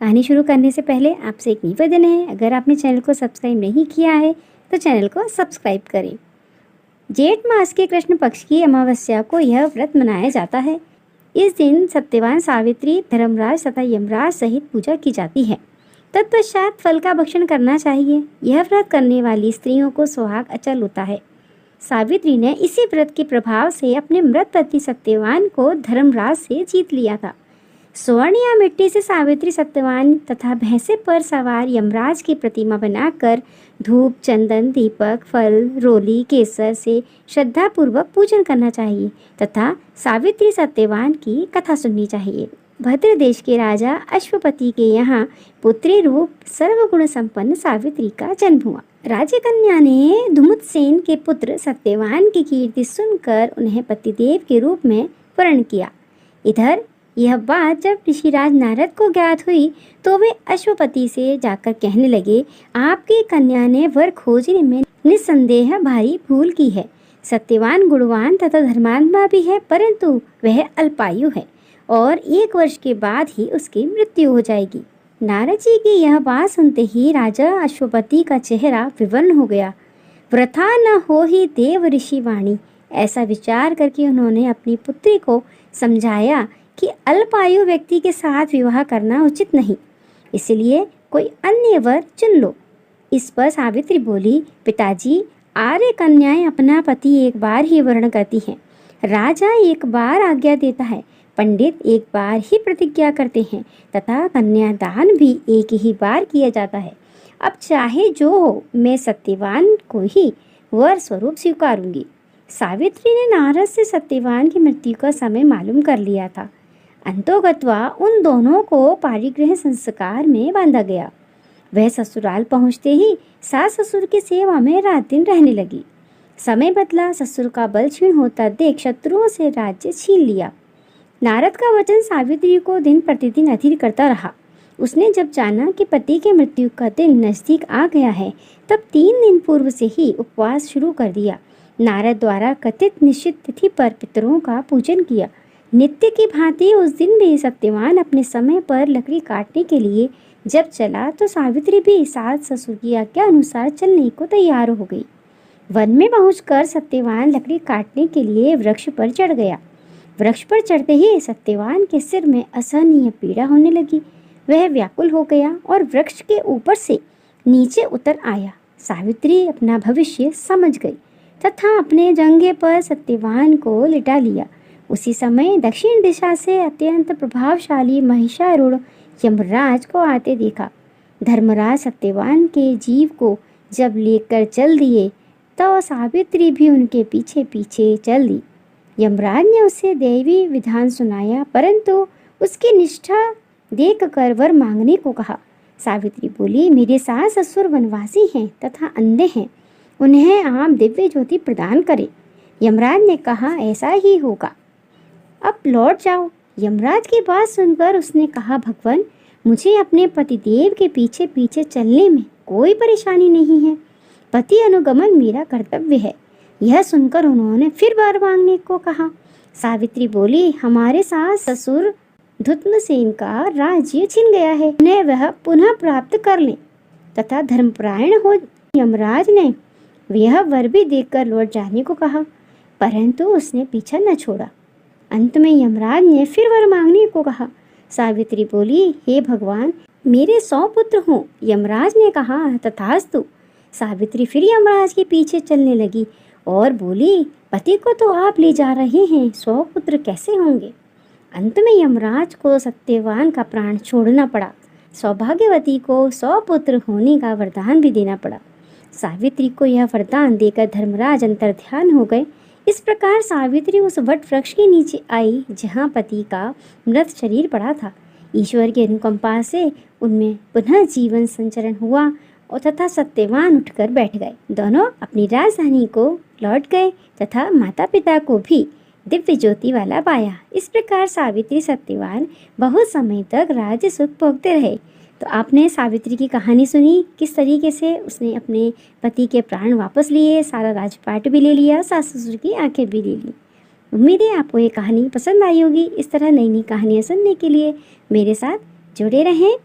कहानी शुरू करने से पहले आपसे एक निवेदन है, अगर आपने चैनल को सब्सक्राइब नहीं किया है तो चैनल को सब्सक्राइब करें। जेठ मास के कृष्ण पक्ष की अमावस्या को यह व्रत मनाया जाता है। इस दिन सत्यवान, सावित्री, धर्मराज तथा यमराज सहित पूजा की जाती है। तत्पश्चात फल का भक्षण करना चाहिए। यह व्रत करने वाली स्त्रियों को सुहाग अचल होता है। सावित्री ने इसी व्रत के प्रभाव से अपने मृत पति सत्यवान को धर्मराज से जीत लिया था। स्वर्ण या मिट्टी से सावित्री सत्यवान तथा भैंसे पर सवार यमराज की प्रतिमा बनाकर धूप, चंदन, दीपक, फल, रोली, केसर से श्रद्धापूर्वक पूजन करना चाहिए तथा सावित्री सत्यवान की कथा सुननी चाहिए। भद्र देश के राजा अश्वपति के यहाँ पुत्री रूप सर्वगुण संपन्न सावित्री का जन्म हुआ। राज्य कन्या ने धुमुतसेन के पुत्र सत्यवान की कीर्ति सुनकर उन्हें पतिदेव के रूप में वर्ण किया। इधर यह बात जब ऋषिराज नारद को ज्ञात हुई तो वे अश्वपति से जाकर कहने लगे, आपकी कन्या ने वर खोजने में निस्संदेह भारी भूल की है। सत्यवान गुणवान तथा धर्मात्मा भी है, परंतु वह अल्पायु है और 1 वर्ष के बाद ही उसकी मृत्यु हो जाएगी। नारद जी की यह बात सुनते ही राजा अश्वपति का चेहरा विवर्ण हो गया। वृथा न हो ही देव ऋषि वाणी, ऐसा विचार करके उन्होंने अपनी पुत्री को समझाया कि अल्पायु व्यक्ति के साथ विवाह करना उचित नहीं, इसलिए कोई अन्य वर चुन लो। इस पर सावित्री बोली, पिताजी, आर्य कन्याएं अपना पति एक बार ही वर्ण करती हैं। राजा एक बार आज्ञा देता है, पंडित एक बार ही प्रतिज्ञा करते हैं तथा कन्यादान भी एक ही बार किया जाता है। अब चाहे जो हो, मैं सत्यवान को ही वर स्वरूप स्वीकारूंगी। सावित्री ने नारद से सत्यवान की मृत्यु का समय मालूम कर लिया था। अंतोगत्वा उन दोनों को पारिग्रह संस्कार में बांधा गया। वह ससुराल पहुँचते ही सास ससुर की सेवा में रात दिन रहने लगी। समय बदला, ससुर का बल क्षीण होता देख शत्रुओं से राज्य छीन लिया। नारद का वचन सावित्री को दिन प्रतिदिन अधीर करता रहा। उसने जब जाना कि पति के मृत्यु का दिन नजदीक आ गया है, तब 3 दिन पूर्व से ही उपवास शुरू कर दिया। नारद द्वारा कथित निश्चित तिथि पर पितरों का पूजन किया। नित्य की भांति उस दिन भी सत्यवान अपने समय पर लकड़ी काटने के लिए जब चला तो सावित्री भी सास ससुर की आज्ञा अनुसार चलने को तैयार हो गई। वन में पहुंचकर सत्यवान लकड़ी काटने के लिए वृक्ष पर चढ़ गया। वृक्ष पर चढ़ते ही सत्यवान के सिर में असहनीय पीड़ा होने लगी। वह व्याकुल हो गया और वृक्ष के ऊपर से नीचे उतर आया। सावित्री अपना भविष्य समझ गई तथा अपने जंघे पर सत्यवान को लिटा लिया। उसी समय दक्षिण दिशा से अत्यंत प्रभावशाली महिषारूढ़ यमराज को आते देखा। धर्मराज सत्यवान के जीव को जब लेकर चल दिए तो सावित्री भी उनके पीछे पीछे चल दी। यमराज ने उसे दैवी विधान सुनाया, परंतु उसकी निष्ठा देख कर वर मांगने को कहा। सावित्री बोली, मेरे सास ससुर वनवासी हैं तथा अंधे हैं, उन्हें आप दिव्य ज्योति प्रदान करें। यमराज ने कहा, ऐसा ही होगा, अब लौट जाओ। यमराज की बात सुनकर उसने कहा, भगवान, मुझे अपने पतिदेव के पीछे पीछे चलने में कोई परेशानी नहीं है। पति अनुगमन मेरा कर्तव्य है। यह सुनकर उन्होंने फिर वर मांगने को कहा। सावित्री बोली, हमारे सास ससुर धुम्मसेन का राज्य छिन गया है, उन्हें वह पुनः प्राप्त कर लें तथा धर्मपरायण हो। यमराज ने यह वर भी देखकर लौट जाने को कहा, परंतु उसने पीछा न छोड़ा। अंत में यमराज ने फिर वर मांगने को कहा। सावित्री बोली, हे भगवान, मेरे 100 पुत्र हों। यमराज ने कहा, तथास्तु। सावित्री फिर यमराज के पीछे चलने लगी और बोली, पति को तो आप ले जा रहे हैं, 100 पुत्र कैसे होंगे। अंत में यमराज को सत्यवान का प्राण छोड़ना पड़ा। सौभाग्यवती को 100 पुत्र होने का वरदान भी देना पड़ा। सावित्री को यह वरदान देकर धर्मराज अंतर्ध्यान हो गए। इस प्रकार सावित्री उस वट वृक्ष के नीचे आई जहाँ पति का मृत शरीर पड़ा था। ईश्वर की अनुकंपा से उनमें पुनः जीवन संचरण हुआ और तथा सत्यवान उठकर बैठ गए। दोनों अपनी राजधानी को लौट गए तथा माता पिता को भी दिव्य ज्योति वाला पाया। इस प्रकार सावित्री सत्यवान बहुत समय तक राज्य सुख भोगते रहे। तो आपने सावित्री की कहानी सुनी, किस तरीके से उसने अपने पति के प्राण वापस लिए, सारा राजपाट भी ले लिया, सास ससुर की आंखें भी ले ली। उम्मीद है आपको ये कहानी पसंद आई होगी। इस तरह नई नई कहानियाँ सुनने के लिए मेरे साथ जुड़े रहें।